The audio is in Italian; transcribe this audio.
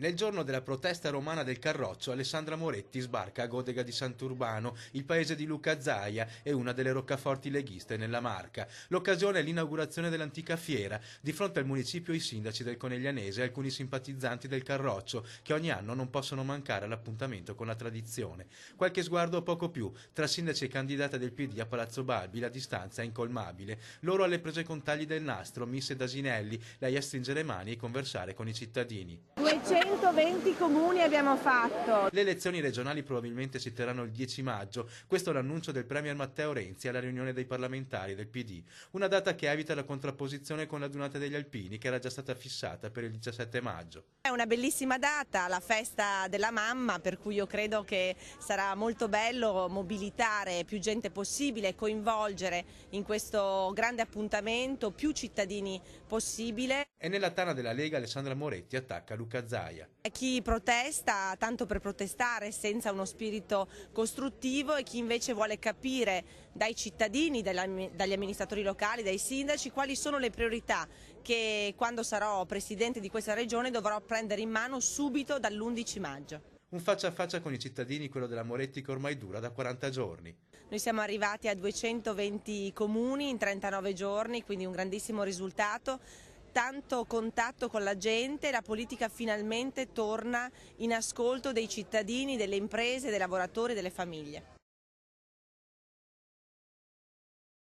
Nel giorno della protesta romana del Carroccio, Alessandra Moretti sbarca a Godega di Sant'Urbano, il paese di Luca Zaia e una delle roccaforti leghiste nella Marca. L'occasione è l'inaugurazione dell'antica fiera. Di fronte al municipio i sindaci del Coneglianese e alcuni simpatizzanti del Carroccio, che ogni anno non possono mancare all'appuntamento con la tradizione. Qualche sguardo o poco più. Tra sindaci e candidata del PD a Palazzo Balbi la distanza è incolmabile. Loro alle prese con tagli del nastro, misse d'Asinelli, lei a stringere mani e conversare con i cittadini. 220 comuni abbiamo fatto. Le elezioni regionali probabilmente si terranno il 10 maggio, questo è l'annuncio del premier Matteo Renzi alla riunione dei parlamentari del PD, una data che evita la contrapposizione con la Dunata degli Alpini che era già stata fissata per il 17 maggio. È una bellissima data, la festa della mamma, per cui io credo che sarà molto bello mobilitare più gente possibile e coinvolgere in questo grande appuntamento più cittadini possibile. E nella tana della Lega Alessandra Moretti attacca Luca Zaia. Chi protesta tanto per protestare senza uno spirito costruttivo e chi invece vuole capire dai cittadini, dagli amministratori locali, dai sindaci quali sono le priorità che quando sarò presidente di questa regione dovrò prendere in mano subito dall'11 maggio. Un faccia a faccia con i cittadini, quello della Moretti che ormai dura da 40 giorni. Noi siamo arrivati a 220 comuni in 39 giorni, quindi un grandissimo risultato. Tanto contatto con la gente, la politica finalmente torna in ascolto dei cittadini, delle imprese, dei lavoratori e delle famiglie.